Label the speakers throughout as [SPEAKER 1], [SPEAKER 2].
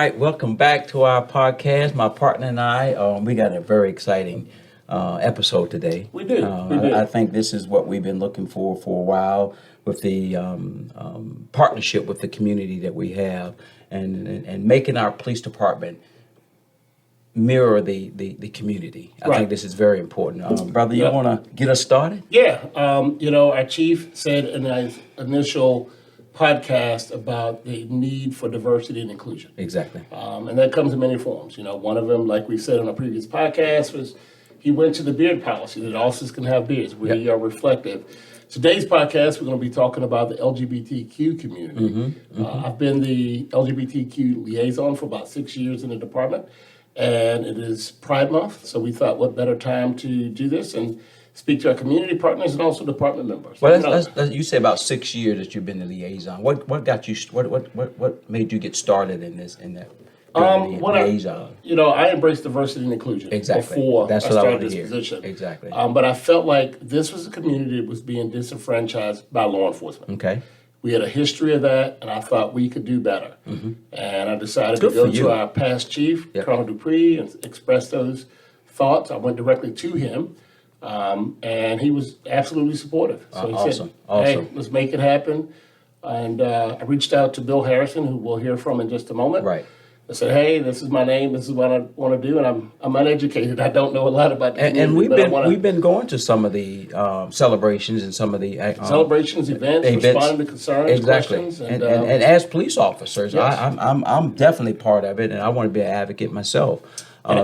[SPEAKER 1] right, welcome back to our podcast. My partner and I, we got a very exciting episode today.
[SPEAKER 2] We do.
[SPEAKER 1] I think this is what we've been looking for a while with the partnership with the community that we have and making our police department mirror the community. I think this is very important. Brother, you want to get us started?
[SPEAKER 2] Yeah. Our chief said in his initial podcast about the need for diversity and inclusion.
[SPEAKER 1] Exactly.
[SPEAKER 2] And that comes in many forms. One of them, like we said on a previous podcast, was he went to the beard policy that officers can have beards. We are reflective. Today's podcast, we're going to be talking about the LGBTQ community. I've been the LGBTQ liaison for about 6 years in the department, and it is Pride Month, so we thought what better time to do this and speak to our community partners and also department members.
[SPEAKER 1] Well, you say about 6 years that you've been the liaison. What got you? What made you get started in that? Liaison.
[SPEAKER 2] I embrace diversity and inclusion before I started this position.
[SPEAKER 1] Exactly.
[SPEAKER 2] But I felt like this was a community that was being disenfranchised by law enforcement.
[SPEAKER 1] Okay.
[SPEAKER 2] We had a history of that, and I thought we could do better. And I decided to go to our past chief, Colonel Dupree, and express those thoughts. I went directly to him, and he was absolutely supportive. So he said, hey, let's make it happen. And I reached out to Bill Harrison, who we'll hear from in just a moment.
[SPEAKER 1] Right.
[SPEAKER 2] I said, hey, this is my name. This is what I want to do, and I'm uneducated. I don't know a lot about the community.
[SPEAKER 1] And we've been going to some of the celebrations and some of the
[SPEAKER 2] celebrations, events, responding to concerns, questions,
[SPEAKER 1] and as police officers, I'm definitely part of it, and I want to be an advocate myself,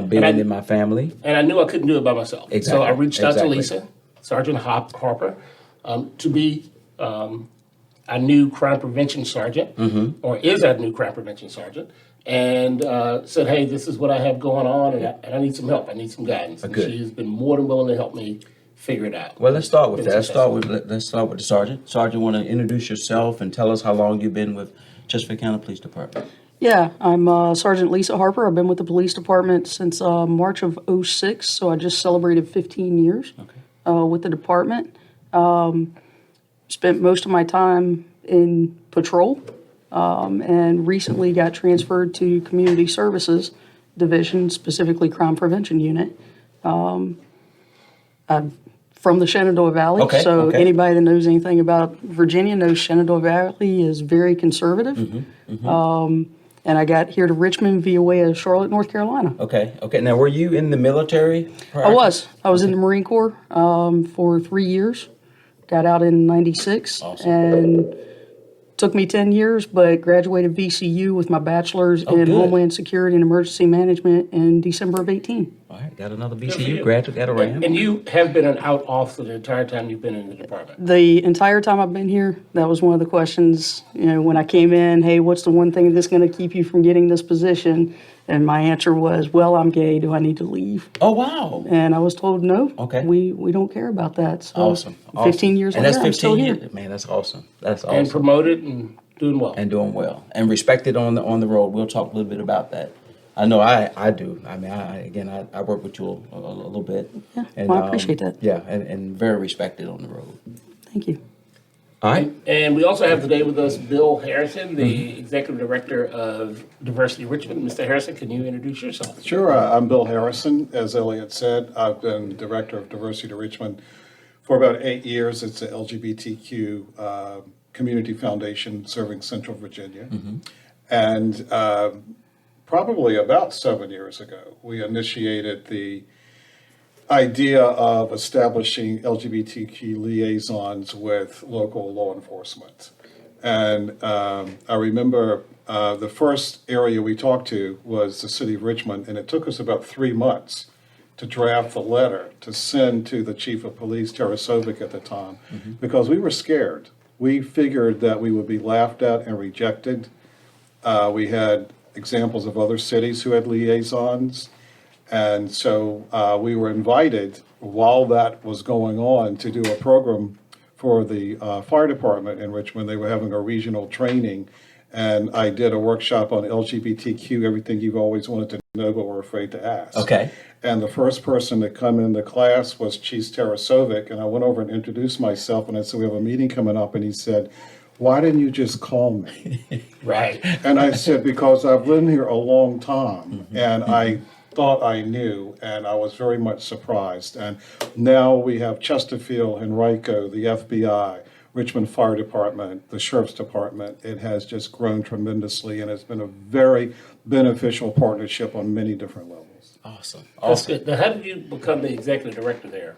[SPEAKER 1] being in my family.
[SPEAKER 2] And I knew I couldn't do it by myself, so I reached out to Lisa, Sergeant Harper, to be our new crime prevention sergeant, or is our new crime prevention sergeant. And said, hey, this is what I have going on, and I need some help. I need some guidance. And she has been more than willing to help me figure it out.
[SPEAKER 1] Well, let's start with that. Let's start with the sergeant. Sergeant, want to introduce yourself and tell us how long you've been with Chesterfield County Police Department?
[SPEAKER 3] Yeah, I'm Sergeant Lisa Harper. I've been with the police department since March of '06, so I just celebrated 15 years with the department. Spent most of my time in patrol. And recently got transferred to Community Services Division, specifically Crime Prevention Unit. I'm from the Shenandoah Valley, anybody that knows anything about Virginia knows Shenandoah Valley is very conservative. And I got here to Richmond via way of Charlotte, North Carolina.
[SPEAKER 1] Okay. Now, were you in the military?
[SPEAKER 3] I was in the Marine Corps for 3 years. Got out in '96.
[SPEAKER 1] Awesome.
[SPEAKER 3] And took me 10 years, but graduated VCU with my bachelor's in Homeland Security and Emergency Management in December of '18.
[SPEAKER 1] All right, got another VCU graduate, got a RAM.
[SPEAKER 2] And you have been an out officer the entire time you've been in the department?
[SPEAKER 3] The entire time I've been here, that was one of the questions, when I came in, hey, what's the one thing that's going to keep you from getting this position? And my answer was, well, I'm gay. Do I need to leave?
[SPEAKER 1] Oh, wow.
[SPEAKER 3] And I was told, no.
[SPEAKER 1] Okay.
[SPEAKER 3] We don't care about that. So
[SPEAKER 1] awesome.
[SPEAKER 3] 15 years later, I'm still here.
[SPEAKER 1] Man, that's awesome. That's awesome.
[SPEAKER 2] And promoted and doing well.
[SPEAKER 1] And respected on the road. We'll talk a little bit about that. I know I do. I mean, I work with you a little bit.
[SPEAKER 3] Yeah,
[SPEAKER 1] and,
[SPEAKER 3] I appreciate that.
[SPEAKER 1] Yeah, and very respected on the road.
[SPEAKER 3] Thank you.
[SPEAKER 1] All right.
[SPEAKER 2] And we also have today with us Bill Harrison, the Executive Director of Diversity Richmond. Mr. Harrison, can you introduce yourself?
[SPEAKER 4] Sure. I'm Bill Harrison. As Elliott said, I've been Director of Diversity Richmond for about 8 years. It's the LGBTQ Community Foundation serving Central Virginia. And probably about 7 years ago, we initiated the idea of establishing LGBTQ liaisons with local law enforcement. And I remember the first area we talked to was the city of Richmond, and it took us about 3 months to draft the letter to send to the chief of police, Tarasovic at the time, because we were scared. We figured that we would be laughed at and rejected. We had examples of other cities who had liaisons. And so we were invited while that was going on to do a program for the fire department in Richmond. They were having a regional training, and I did a workshop on LGBTQ, everything you've always wanted to know but were afraid to ask.
[SPEAKER 1] Okay.
[SPEAKER 4] And the first person to come in the class was Chief Tarasovic, and I went over and introduced myself, and I said, we have a meeting coming up, and he said, why didn't you just call me?
[SPEAKER 2] Right.
[SPEAKER 4] And I said, because I've lived here a long time and I thought I knew, and I was very much surprised. And now we have Chesterfield, Henrico, the FBI, Richmond Fire Department, the Sheriff's Department. It has just grown tremendously, and it's been a very beneficial partnership on many different levels.
[SPEAKER 1] Awesome.
[SPEAKER 2] That's
[SPEAKER 1] Awesome.
[SPEAKER 2] good. Now, how did you become the executive director there?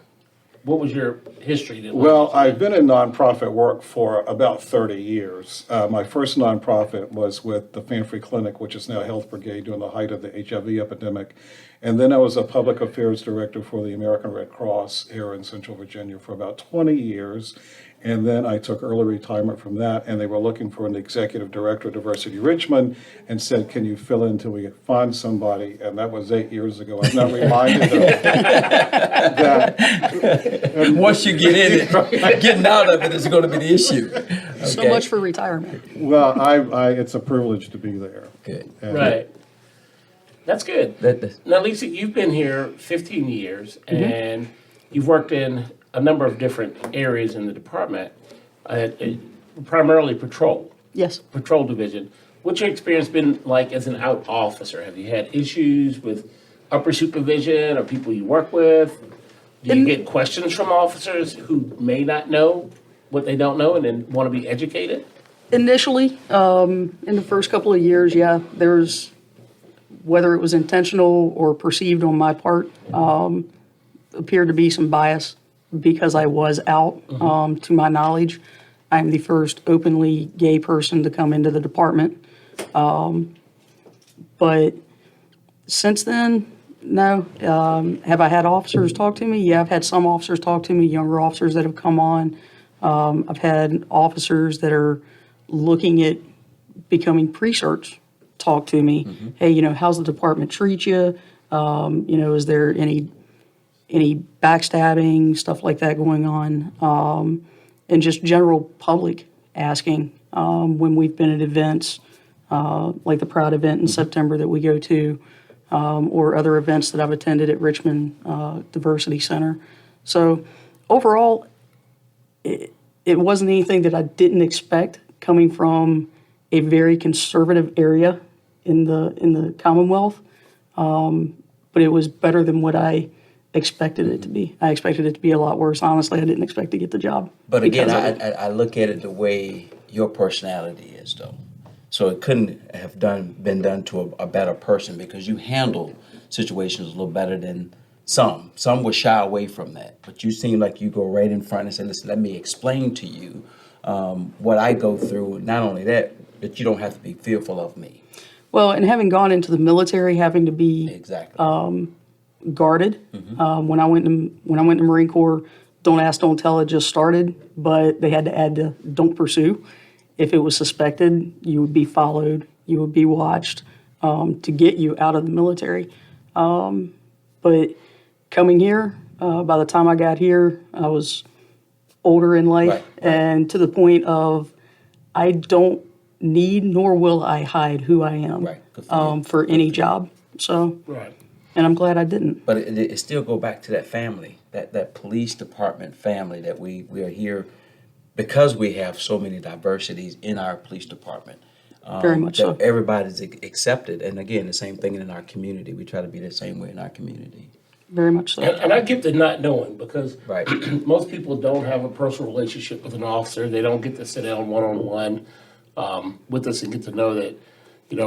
[SPEAKER 2] What was your history? That
[SPEAKER 4] Well, I've been in nonprofit work for about 30 years. My first nonprofit was with the Fan-Free Clinic, which is now Health Brigade, during the height of the HIV epidemic. And then I was a public affairs director for the American Red Cross here in Central Virginia for about 20 years. And then I took early retirement from that, and they were looking for an executive director of Diversity Richmond and said, can you fill in until we find somebody? And that was 8 years ago. I'm not reminded of that.
[SPEAKER 1] Once you get in it, getting out of it is going to be the issue.
[SPEAKER 3] So
[SPEAKER 1] Okay.
[SPEAKER 3] much for retirement.
[SPEAKER 4] Well, it's a privilege to be there.
[SPEAKER 1] Good.
[SPEAKER 4] And
[SPEAKER 2] Right. That's good.
[SPEAKER 1] That-
[SPEAKER 2] Now, Lisa, you've been here 15 years, and you've worked in a number of different areas in the department, primarily patrol
[SPEAKER 3] Yes.
[SPEAKER 2] division. What's your experience been like as an out officer? Have you had issues with upper supervision or people you work with? Do you get questions from officers who may not know what they don't know and then want to be educated?
[SPEAKER 3] Initially, in the first couple of years, yeah, there's, whether it was intentional or perceived on my part, appeared to be some bias because I was out, to my knowledge. I'm the first openly gay person to come into the department. But since then, no. Have I had officers talk to me? Yeah, I've had some officers talk to me, younger officers that have come on. I've had officers that are looking at becoming pre-certs talk to me. Hey, how's the department treat you? Is there any backstabbing, stuff like that going on? And just general public asking when we've been at events, like the Proud event in September that we go to, or other events that I've attended at Richmond Diversity Center. So overall, it wasn't anything that I didn't expect coming from a very conservative area in the Commonwealth, but it was better than what I expected it to be. I expected it to be a lot worse. Honestly, I didn't expect to get the job.
[SPEAKER 1] But again,
[SPEAKER 3] because of it.
[SPEAKER 1] I look at it the way your personality is, though. So it couldn't have been done to a better person because you handle situations a little better than some. Some would shy away from that. But you seem like you go right in front and say, listen, let me explain to you what I go through. Not only that you don't have to be fearful of me.
[SPEAKER 3] Well, and having gone into the military, having to be
[SPEAKER 1] Exactly.
[SPEAKER 3] guarded. When I went to Marine Corps, don't ask, don't tell, it just started, but they had to add the don't pursue. If it was suspected, you would be followed, you would be watched to get you out of the military. But coming here, by the time I got here, I was older in life,
[SPEAKER 1] Right.
[SPEAKER 3] and to the point of I don't need nor will I hide who I am
[SPEAKER 1] Right. Good for you.
[SPEAKER 3] for any job. So,
[SPEAKER 2] Right.
[SPEAKER 3] and I'm glad I didn't.
[SPEAKER 1] But it still go back to that family, that police department family that we are here because we have so many diversities in our police department.
[SPEAKER 3] Very much
[SPEAKER 1] that
[SPEAKER 3] so.
[SPEAKER 1] everybody's accepted. And again, the same thing in our community. We try to be the same way in our community.
[SPEAKER 3] Very much so.
[SPEAKER 2] And I get the not knowing because
[SPEAKER 1] Right.
[SPEAKER 2] most people don't have a personal relationship with an officer. They don't get to sit down one-on-one with us and get to know that,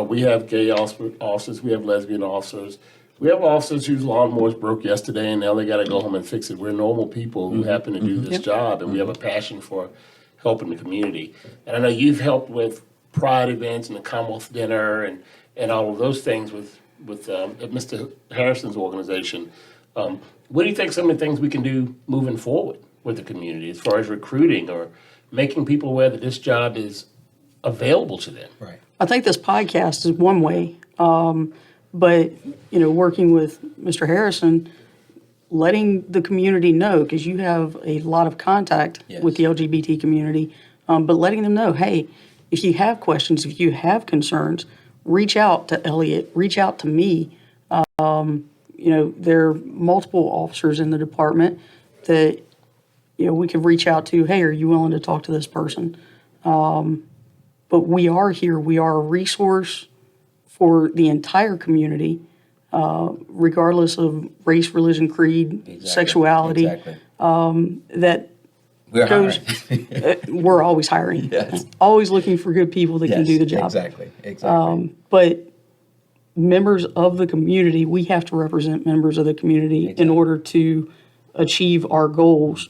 [SPEAKER 2] we have gay officers, we have lesbian officers. We have officers whose lawnmowers broke yesterday and now they got to go home and fix it. We're normal people who happen to do this job, and we have a passion for helping the community. And I know you've helped with Pride events and the Commonwealth Dinner and all of those things with Mr. Harrison's organization. What do you think some of the things we can do moving forward with the community as far as recruiting or making people aware that this job is available to them?
[SPEAKER 1] Right.
[SPEAKER 3] I think this podcast is one way, but working with Mr. Harrison, letting the community know, because you have a lot of contact
[SPEAKER 1] Yes.
[SPEAKER 3] with the LGBT community, but letting them know, hey, if you have questions, if you have concerns, reach out to Elliott, reach out to me. There are multiple officers in the department that we could reach out to. Hey, are you willing to talk to this person? But we are here. We are a resource for the entire community, regardless of race, religion, creed, sexuality.
[SPEAKER 1] Exactly.
[SPEAKER 3] That
[SPEAKER 1] We're
[SPEAKER 3] goes.
[SPEAKER 1] hiring.
[SPEAKER 3] We're always hiring.
[SPEAKER 1] Yes.
[SPEAKER 3] Always looking for good people that can
[SPEAKER 1] Yes,
[SPEAKER 3] do the job.
[SPEAKER 1] Exactly.
[SPEAKER 3] But members of the community, we have to represent members of the community in order to achieve our goals.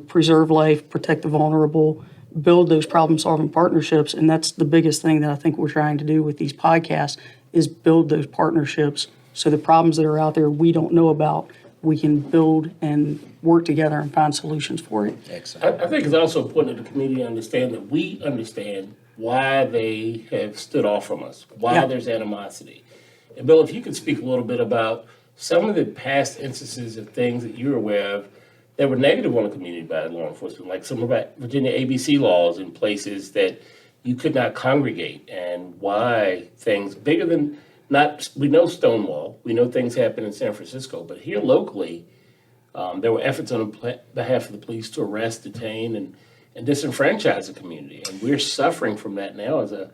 [SPEAKER 3] Preserve life, protect the vulnerable, build those problem-solving partnerships, and that's the biggest thing that I think we're trying to do with these podcasts is build those partnerships so the problems that are out there we don't know about, we can build and work together and find solutions for it.
[SPEAKER 1] Excellent.
[SPEAKER 2] I think it's also important that the community understand that we understand why they have stood off from us, why
[SPEAKER 3] Yeah.
[SPEAKER 2] there's animosity. And Bill, if you could speak a little bit about some of the past instances of things that you're aware of that were negative on the community by law enforcement, like some of that Virginia ABC laws in places that you could not congregate, and why things bigger than not, we know Stonewall, we know things happen in San Francisco, but here locally, there were efforts on behalf of the police to arrest, detain, and disenfranchise the community. And we're suffering from that now as a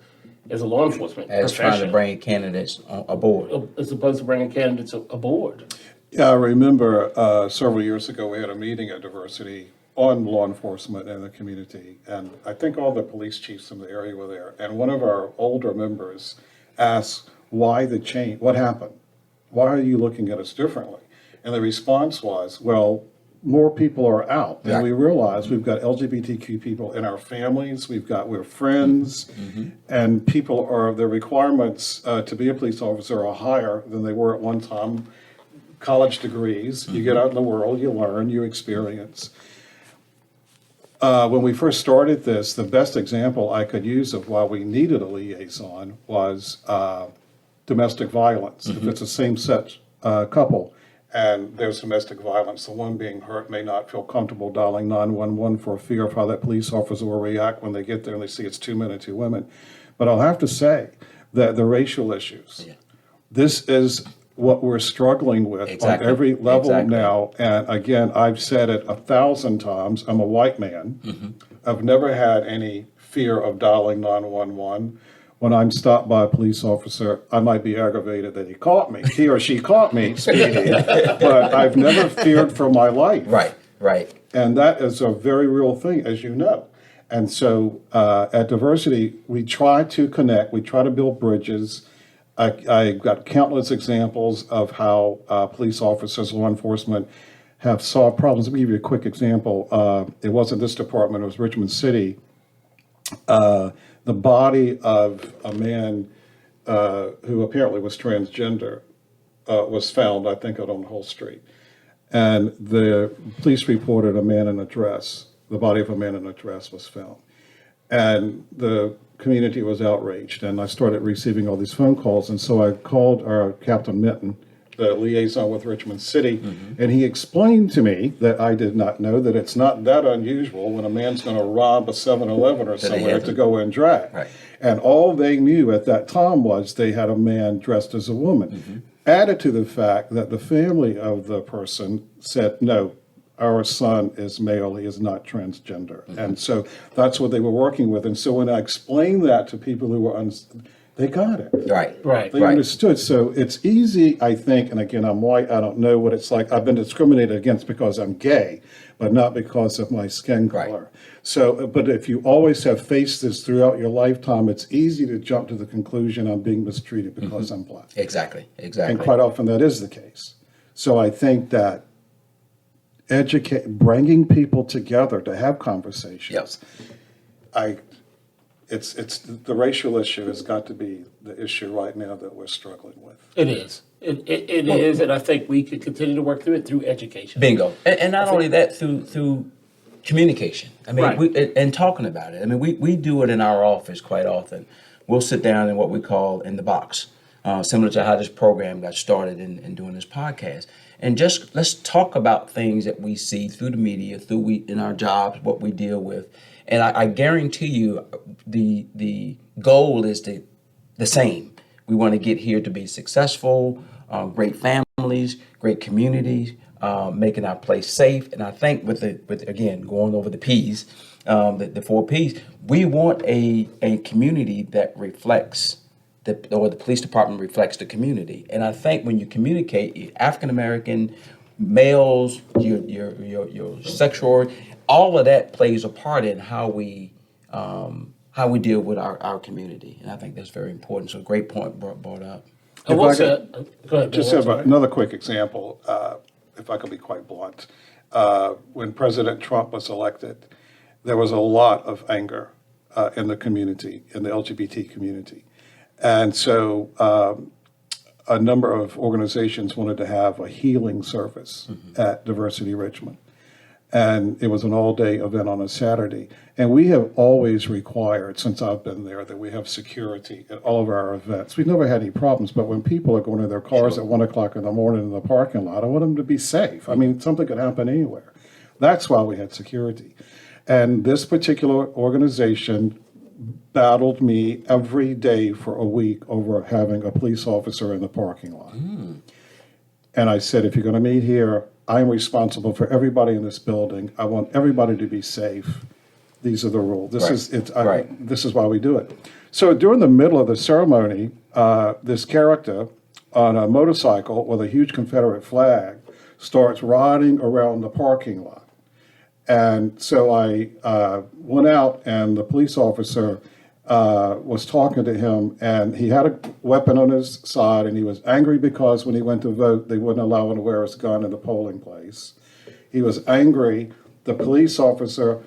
[SPEAKER 2] law enforcement
[SPEAKER 1] As trying to
[SPEAKER 2] profession,
[SPEAKER 1] bring candidates aboard.
[SPEAKER 2] as opposed to bringing candidates aboard.
[SPEAKER 4] Yeah, I remember several years ago, we had a meeting at Diversity on law enforcement in the community. And I think all the police chiefs in the area were there. And one of our older members asked, why the change? What happened? Why are you looking at us differently? And the response was, well, more people are out. And we realize we've got LGBTQ people in our families, we're friends, and people their requirements to be a police officer are higher than they were at one time. College degrees, you get out in the world, you learn, you experience. When we first started this, the best example I could use of why we needed a liaison was domestic violence. If it's a same-sex couple and there's domestic violence, the one being hurt may not feel comfortable dialing 911 for fear of how that police officer will react when they get there and they see it's 2 men and 2 women. But I'll have to say that the racial issues, this is what we're struggling with on every level now. And again, I've said it 1,000 times, I'm a white man. I've never had any fear of dialing 911. When I'm stopped by a police officer, I might be aggravated that he or she caught me speeding, but I've never feared for my life.
[SPEAKER 1] Right.
[SPEAKER 4] And that is a very real thing, as you know. And so at Diversity, we try to connect, we try to build bridges. I got countless examples of how police officers, law enforcement have solved problems. Let me give you a quick example. It wasn't this department, it was Richmond City. The body of a man who apparently was transgender was found, I think, out on Hull Street. And the police reported a man in a dress. The body of a man in a dress was found. And the community was outraged. And I started receiving all these phone calls. And so I called our Captain Minton, the liaison with Richmond City, and he explained to me that I did not know that it's not that unusual when a man's going to rob a 7-Eleven or somewhere to go and drag.
[SPEAKER 1] Right.
[SPEAKER 4] And all they knew at that time was they had a man dressed as a woman. Added to the fact that the family of the person said, no, our son is male, he is not transgender. And so that's what they were working with. And so when I explained that to people who were they got it.
[SPEAKER 2] Right.
[SPEAKER 4] They understood. So it's easy, I think, and again, I'm white, I don't know what it's like. I've been discriminated against because I'm gay, but not because of my skin color. So, but if you always have faced this throughout your lifetime, it's easy to jump to the conclusion I'm being mistreated because I'm black.
[SPEAKER 1] Exactly.
[SPEAKER 4] And quite often that is the case. So I think that bringing people together to have conversations. It's the racial issue has got to be the issue right now that we're struggling with.
[SPEAKER 2] It is. It is, and I think we could continue to work through it through education.
[SPEAKER 1] Bingo. And not only that, through communication. I mean, and talking about it. I mean, we do it in our office quite often. We'll sit down in what we call in the box, similar to how this program got started in doing this podcast. And just let's talk about things that we see through the media, in our jobs, what we deal with. And I guarantee you the goal is the same. We want to get here to be successful, great families, great communities, making our place safe. And I think with again, going over the P's, the 4 P's, we want a community that reflects or the police department reflects the community. And I think when you communicate African American males, your sexual, all of that plays a part in how we deal with our community. And I think that's very important. So great point brought up.
[SPEAKER 2] I will
[SPEAKER 4] I
[SPEAKER 2] say, go ahead.
[SPEAKER 4] Just
[SPEAKER 2] Bill,
[SPEAKER 4] have another quick example, if I could be quite blunt. When President Trump was elected, there was a lot of anger in the community, in the LGBT community. And so a number of organizations wanted to have a healing service at Diversity Richmond. And it was an all-day event on a Saturday. And we have always required, since I've been there, that we have security at all of our events. We've never had any problems, but when people are going to their cars at 1 o'clock in the morning in the parking lot, I want them to be safe. I mean, something could happen anywhere. That's why we had security. And this particular organization battled me every day for a week over having a police officer in the parking lot. And I said, if you're going to meet here, I'm responsible for everybody in this building. I want everybody to be safe. These are the rules. This is why we do it. So during the middle of the ceremony, this character on a motorcycle with a huge Confederate flag starts riding around the parking lot. And so I went out, and the police officer was talking to him, and he had a weapon on his side, and he was angry because when he went to vote, they wouldn't allow him to wear his gun in the polling place. He was angry. The police officer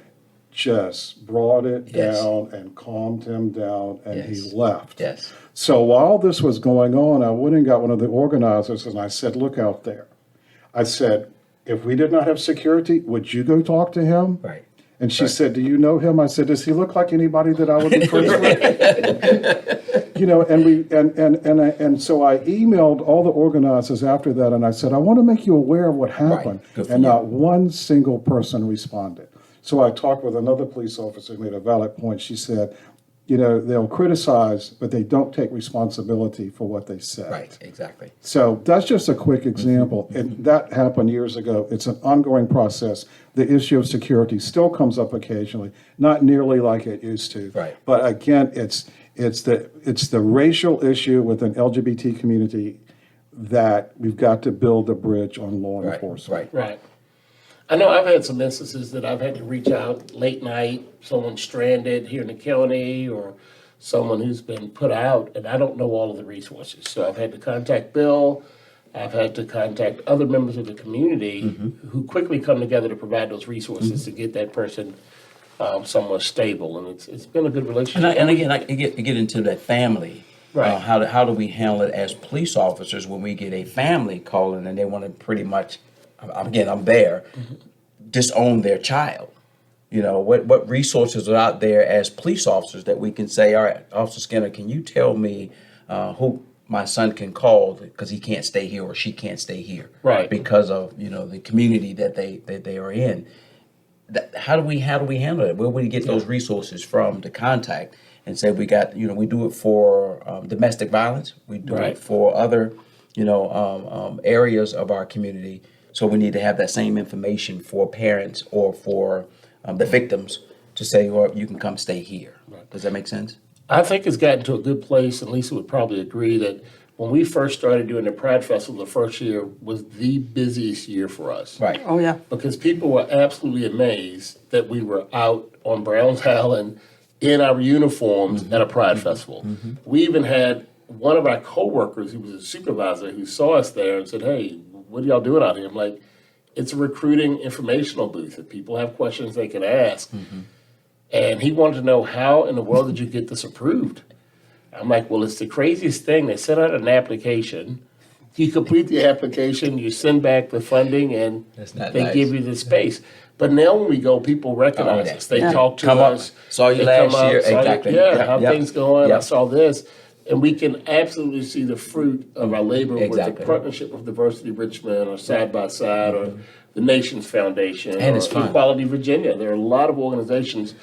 [SPEAKER 4] just brought it down and calmed him down, and he left.
[SPEAKER 1] Yes.
[SPEAKER 4] So while this was going on, I went and got one of the organizers, and I said, look out there. I said, if we did not have security, would you go talk to him?
[SPEAKER 1] Right.
[SPEAKER 4] And she said, do you know him? I said, does he look like anybody that I would be friends with? You know, and so I emailed all the organizers after that, and I said, I want to make you aware of what happened.
[SPEAKER 1] Good for
[SPEAKER 4] And
[SPEAKER 1] you.
[SPEAKER 4] not one single person responded. So I talked with another police officer who made a valid point. She said, you know, they'll criticize, but they don't take responsibility for what they said.
[SPEAKER 1] Right, exactly.
[SPEAKER 4] So that's just a quick example. And that happened years ago. It's an ongoing process. The issue of security still comes up occasionally, not nearly like it used to.
[SPEAKER 1] Right.
[SPEAKER 4] But again, it's the racial issue within LGBT community that we've got to build a bridge on law enforcement.
[SPEAKER 1] Right.
[SPEAKER 2] Right. I know I've had some instances that I've had to reach out late night, someone stranded here in the county or someone who's been put out, and I don't know all of the resources. So I've had to contact Bill. I've had to contact other members of the community who quickly come together to provide those resources to get that person somewhere stable. And it's been a good relationship.
[SPEAKER 1] And again, I get into that family.
[SPEAKER 2] Right.
[SPEAKER 1] How do we handle it as police officers when we get a family calling and they want to pretty much, again, I'm there, disown their child? You know, what resources are out there as police officers that we can say, all right, Officer Skinner, can you tell me who my son can call because he can't stay here or she can't stay here,
[SPEAKER 2] Right.
[SPEAKER 1] because of, you know, the community that they are in. How do we handle it? Where would we get those resources from to contact and say we got, you know, we do it for domestic violence, we do
[SPEAKER 2] Right.
[SPEAKER 1] it for other, you know, areas of our community. So we need to have that same information for parents or for the victims to say, well, you can come stay here. Does that make sense?
[SPEAKER 2] I think it's gotten to a good place, and Lisa would probably agree, that when we first started doing the Pride Festival, the first year was the busiest year for us.
[SPEAKER 1] Right.
[SPEAKER 3] Oh, yeah.
[SPEAKER 2] Because people were absolutely amazed that we were out on Browns Island in our uniforms at a Pride Festival. We even had one of our coworkers who was a supervisor who saw us there and said, hey, what are y'all doing out here? I'm like, it's a recruiting informational booth. If people have questions, they can ask. And he wanted to know, how in the world did you get this approved? I'm like, well, it's the craziest thing. They sent out an application. You complete the application, you send back the funding, and
[SPEAKER 1] That's not
[SPEAKER 2] they
[SPEAKER 1] nice.
[SPEAKER 2] give you the space. But now when we go, people recognize
[SPEAKER 1] yeah.
[SPEAKER 2] us. They
[SPEAKER 3] Yeah.
[SPEAKER 2] talk to
[SPEAKER 1] Come up,
[SPEAKER 2] us.
[SPEAKER 1] saw you
[SPEAKER 2] They
[SPEAKER 1] last
[SPEAKER 2] come up,
[SPEAKER 1] year.
[SPEAKER 2] saw you-
[SPEAKER 1] Exactly.
[SPEAKER 2] Yeah,
[SPEAKER 1] Yep,
[SPEAKER 2] how
[SPEAKER 1] yep.
[SPEAKER 2] things going. I
[SPEAKER 1] Yep.
[SPEAKER 2] saw this. And we can absolutely see the fruit of our labor with
[SPEAKER 1] Exactly.
[SPEAKER 2] the partnership of Diversity Richmond or Side by Side or the Nations Foundation
[SPEAKER 1] And
[SPEAKER 2] or
[SPEAKER 1] it's fun.
[SPEAKER 2] Equality Virginia. There are a lot of organizations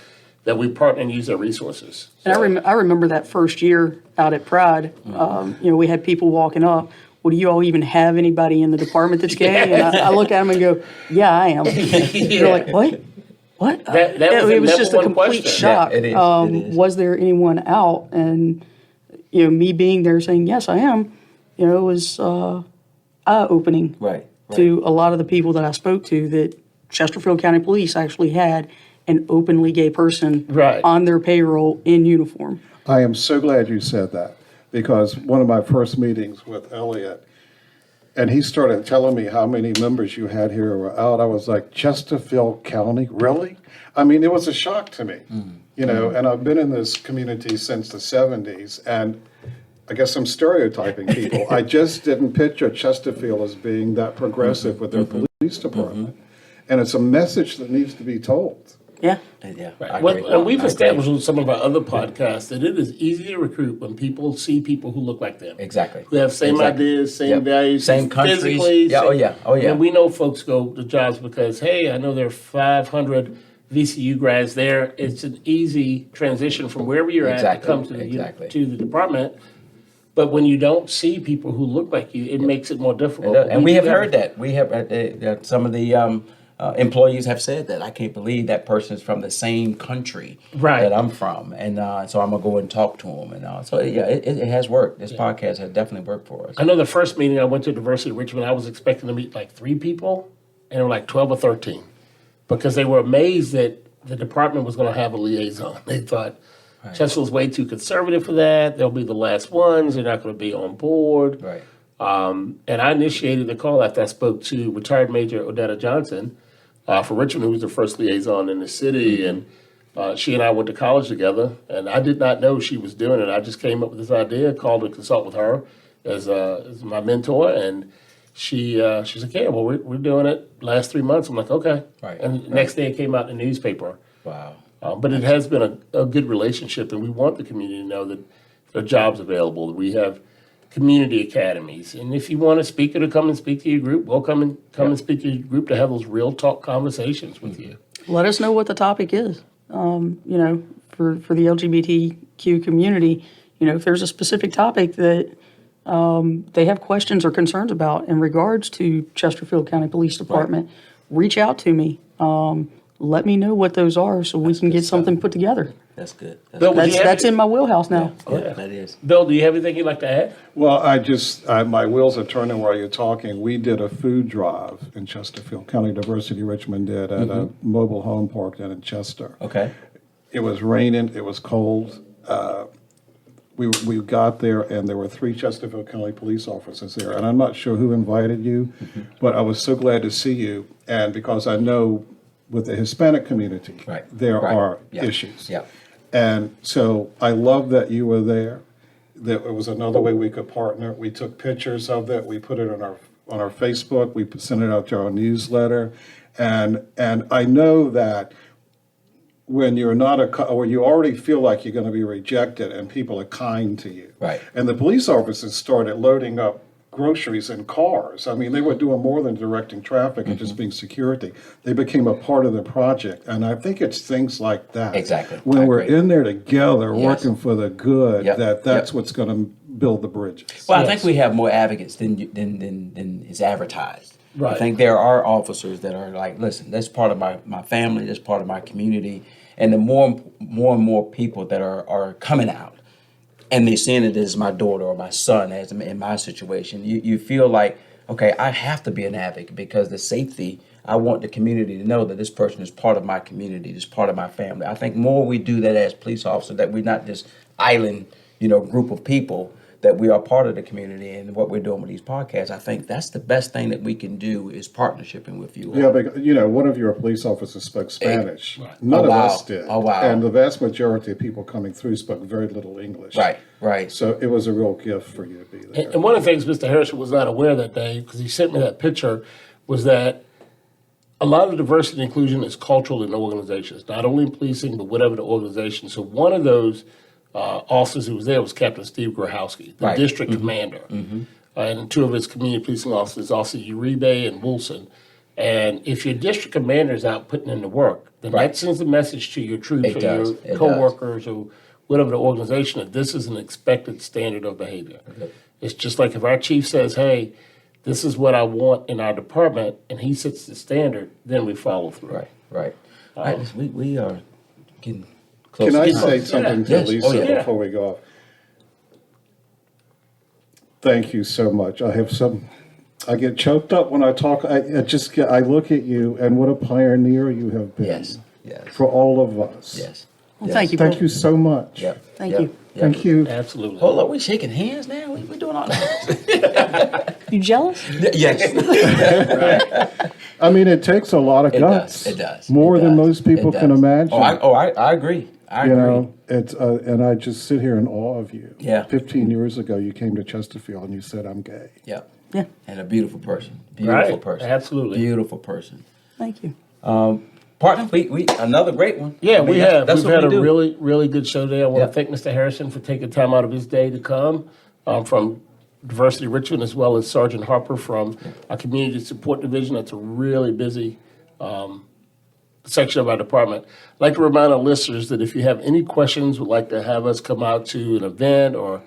[SPEAKER 2] that we partner and use their resources.
[SPEAKER 3] And I remember that first year out at Pride, you know, we had people walking up. well, do you all even have anybody in the department that's gay? And I look at them and go, yeah, I am. They're like, what? What?
[SPEAKER 2] That was
[SPEAKER 3] It was
[SPEAKER 2] the
[SPEAKER 3] just
[SPEAKER 2] number
[SPEAKER 3] a
[SPEAKER 2] one
[SPEAKER 3] complete
[SPEAKER 2] question.
[SPEAKER 3] shock.
[SPEAKER 1] Yeah, it is. It is.
[SPEAKER 3] Was there anyone out? And, me being there saying, yes, I am, it was eye-opening
[SPEAKER 1] Right.
[SPEAKER 3] to a lot of the people that I spoke to that Chesterfield County Police actually had an openly gay person
[SPEAKER 2] Right.
[SPEAKER 3] on their payroll in uniform.
[SPEAKER 4] I am so glad you said that, because one of my first meetings with Elliott, and he started telling me how many members you had here were out. I was like, Chesterfield County, really? I mean, it was a shock to me, and I've been in this community since the 70s, and I guess I'm stereotyping people. I just didn't picture Chesterfield as being that progressive with their police department. And it's a message that needs to be told.
[SPEAKER 3] Yeah.
[SPEAKER 1] Yeah.
[SPEAKER 2] Right.
[SPEAKER 1] I
[SPEAKER 2] Well,
[SPEAKER 1] agree.
[SPEAKER 2] and we've
[SPEAKER 1] I agree.
[SPEAKER 2] established with some of our other podcasts that it is easy to recruit when people see people who look like them.
[SPEAKER 1] Exactly.
[SPEAKER 2] Who have same
[SPEAKER 1] Exactly.
[SPEAKER 2] ideas, same
[SPEAKER 1] Yep.
[SPEAKER 2] values,
[SPEAKER 1] Same countries.
[SPEAKER 2] physically.
[SPEAKER 1] Yeah, oh, yeah. Oh, yeah.
[SPEAKER 2] And we know folks go to jobs because, hey, I know there are 500 VCU grads there. It's an easy transition from wherever you're at to
[SPEAKER 1] Exactly.
[SPEAKER 2] come to the,
[SPEAKER 1] Exactly.
[SPEAKER 2] to the department. But when you don't see people who look like you, it makes it more difficult.
[SPEAKER 1] And we
[SPEAKER 2] do
[SPEAKER 1] have heard that. We have some of the employees have said that. I can't believe that person is from the same country
[SPEAKER 2] Right.
[SPEAKER 1] that I'm from, and so I'm gonna go and talk to them. And so yeah, it has worked. This podcast has definitely worked for us.
[SPEAKER 2] I know the first meeting I went to Diversity Richmond, I was expecting to meet like 3 people, and there were like 12 or 13, because they were amazed that the department was going to have a liaison. They thought Chesterfield's way too conservative for that. They'll be the last ones. They're not going to be on board.
[SPEAKER 1] Right.
[SPEAKER 2] And I initiated the call after I spoke to retired Major Odetta Johnson for Richmond, who was the first liaison in the city. And she and I went to college together, and I did not know she was doing it. I just came up with this idea, called to consult with her as my mentor, and she's like, yeah, well, we're doing it last 3 months. I'm like, okay.
[SPEAKER 1] Right,
[SPEAKER 2] And the next day it came out in the newspaper.
[SPEAKER 1] Wow.
[SPEAKER 2] But it has been a good relationship, and we want the community to know that there are jobs available. That we have community academies, and if you want a speaker to come and speak to your group, we'll come and speak to your group to have those real talk conversations with you.
[SPEAKER 3] Let us know what the topic is. For the LGBTQ community, if there's a specific topic that they have questions or concerns about in regards to Chesterfield County Police Department, reach out to me. Let me know what those are so we can get something put together.
[SPEAKER 1] That's good.
[SPEAKER 2] Bill, would you have
[SPEAKER 3] That's
[SPEAKER 2] any-
[SPEAKER 3] in my wheelhouse now.
[SPEAKER 1] Yeah, that is.
[SPEAKER 2] Bill, do you have anything you'd like to add?
[SPEAKER 4] Well, my wheels are turning while you're talking. We did a food drive in Chesterfield County. Diversity Richmond did at a mobile home park down in Chester.
[SPEAKER 1] Okay.
[SPEAKER 4] It was raining, it was cold. We got there, and there were 3 Chesterfield County police officers there. And I'm not sure who invited you, but I was so glad to see you. And because I know with the Hispanic community,
[SPEAKER 1] Right.
[SPEAKER 4] there
[SPEAKER 1] Right.
[SPEAKER 4] are
[SPEAKER 1] Yeah.
[SPEAKER 4] issues.
[SPEAKER 1] Yeah.
[SPEAKER 4] And so I love that you were there. That it was another way we could partner. We took pictures of that. We put it on our Facebook. We sent it out to our newsletter. And I know that when you're not or you already feel like you're going to be rejected, and people are kind to you.
[SPEAKER 1] Right.
[SPEAKER 4] And the police officers started loading up groceries in cars. I mean, they were doing more than directing traffic and just being security. They became a part of the project. And I think it's things like that.
[SPEAKER 1] Exactly.
[SPEAKER 4] When
[SPEAKER 1] I
[SPEAKER 4] we're
[SPEAKER 1] agree.
[SPEAKER 4] in there together,
[SPEAKER 1] Yes.
[SPEAKER 4] working for the good,
[SPEAKER 1] Yep.
[SPEAKER 4] that's
[SPEAKER 1] Yep.
[SPEAKER 4] what's going to build the bridges.
[SPEAKER 1] Well, I
[SPEAKER 2] Yes.
[SPEAKER 1] think we have more advocates than is advertised. I
[SPEAKER 2] Right.
[SPEAKER 1] think there are officers that are like, listen, that's part of my family, that's part of my community, and the more and more people that are coming out, and they're seeing it as my daughter or my son, as in my situation, you feel like, okay, I have to be an advocate because the safety. I want the community to know that this person is part of my community, is part of my family. I think more we do that as police officers, that we're not this island, group of people, that we are part of the community, and what we're doing with these podcasts. I think that's the best thing that we can do is partnershiping with you.
[SPEAKER 4] Yeah, but one of your police officers spoke Spanish. None
[SPEAKER 1] Oh,
[SPEAKER 4] of
[SPEAKER 1] wow.
[SPEAKER 4] us did.
[SPEAKER 1] Oh, wow.
[SPEAKER 4] And the vast majority of people coming through spoke very little English.
[SPEAKER 1] Right.
[SPEAKER 4] So it was a real gift for you to be there.
[SPEAKER 2] And one of the things Mr. Harrison was not aware that day, because he sent me that picture, was that a lot of diversity and inclusion is cultural in organizations, not only in policing, but whatever the organization. So one of those officers who was there was Captain Steve Grahowski, the
[SPEAKER 1] Right.
[SPEAKER 2] district commander, and 2 of his community policing officers, also Uribe and Wilson. And if your district commander is out putting in the work, then that sends a message to your troops
[SPEAKER 1] It
[SPEAKER 2] or
[SPEAKER 1] does.
[SPEAKER 2] your
[SPEAKER 1] It
[SPEAKER 2] coworkers or whatever the organization that this is an expected standard of behavior. It's just like if our chief says, hey, this is what I want in our department, and he sets the standard, then we follow through.
[SPEAKER 1] Right, right. All right, we are getting close.
[SPEAKER 4] Can I
[SPEAKER 1] to
[SPEAKER 4] say
[SPEAKER 1] time.
[SPEAKER 4] something to
[SPEAKER 1] Yes.
[SPEAKER 4] Lisa
[SPEAKER 1] Oh, yeah.
[SPEAKER 4] before we go off? Thank you so much. I get choked up when I talk. I look at you and what a pioneer you have been.
[SPEAKER 1] Yes, yes,
[SPEAKER 4] For all of us.
[SPEAKER 1] yes.
[SPEAKER 3] Well,
[SPEAKER 1] yes.
[SPEAKER 3] thank you.
[SPEAKER 4] Thank you so much.
[SPEAKER 1] Yep.
[SPEAKER 3] Thank
[SPEAKER 1] yep,
[SPEAKER 3] you.
[SPEAKER 1] yep.
[SPEAKER 4] Thank you.
[SPEAKER 2] Absolutely.
[SPEAKER 1] Hold on, we shaking hands now? We doing all that?
[SPEAKER 3] You jealous?
[SPEAKER 1] Yes.
[SPEAKER 4] I mean, it takes a lot of
[SPEAKER 1] It
[SPEAKER 4] guts.
[SPEAKER 1] does, it does.
[SPEAKER 4] More
[SPEAKER 1] it
[SPEAKER 4] than
[SPEAKER 1] does,
[SPEAKER 4] most people
[SPEAKER 1] it
[SPEAKER 4] can
[SPEAKER 1] does.
[SPEAKER 4] imagine.
[SPEAKER 1] I agree. I
[SPEAKER 4] You
[SPEAKER 1] agree.
[SPEAKER 4] know, it's and I just sit here in awe of you.
[SPEAKER 1] Yeah.
[SPEAKER 4] 15 years ago, you came to Chesterfield and you said, "I'm gay."
[SPEAKER 1] Yep.
[SPEAKER 3] Yeah.
[SPEAKER 1] And a beautiful person. Beautiful
[SPEAKER 2] Right,
[SPEAKER 1] person.
[SPEAKER 2] absolutely.
[SPEAKER 1] Beautiful person.
[SPEAKER 3] Thank you.
[SPEAKER 1] Partner, we another great one.
[SPEAKER 2] Yeah,
[SPEAKER 1] I mean,
[SPEAKER 2] we have.
[SPEAKER 1] That's
[SPEAKER 2] We've
[SPEAKER 1] what
[SPEAKER 2] had
[SPEAKER 1] we
[SPEAKER 2] a
[SPEAKER 1] do.
[SPEAKER 2] really, really good show today. I want
[SPEAKER 1] Yeah.
[SPEAKER 2] to thank Mr. Harrison for taking time out of his day to come from Diversity Richmond, as well as Sergeant Harper from our Community Support Division. That's a really busy section of our department. I'd like to remind our listeners that if you have any questions, would like to have us come out to an event or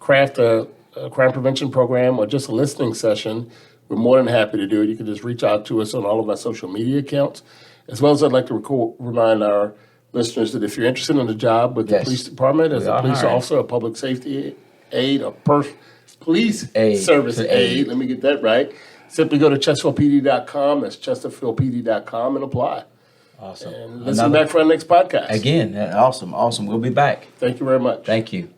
[SPEAKER 2] craft a crime prevention program or just a listening session, we're more than happy to do it. You can just reach out to us on all of our social media accounts. As well as I'd like to remind our listeners that if you're interested in a job with the
[SPEAKER 1] Yes.
[SPEAKER 2] police department as
[SPEAKER 1] We
[SPEAKER 2] a
[SPEAKER 1] are
[SPEAKER 2] police
[SPEAKER 1] hiring.
[SPEAKER 2] officer, a public safety aide, police
[SPEAKER 1] Aide.
[SPEAKER 2] service
[SPEAKER 1] To
[SPEAKER 2] aide,
[SPEAKER 1] aid.
[SPEAKER 2] let me get that right. Simply go to chesterfieldpd.com, that's chesterfieldpd.com, and apply.
[SPEAKER 1] Awesome.
[SPEAKER 2] And listen back for our next podcast.
[SPEAKER 1] Again, awesome. We'll be back.
[SPEAKER 2] Thank you very much.
[SPEAKER 1] Thank you.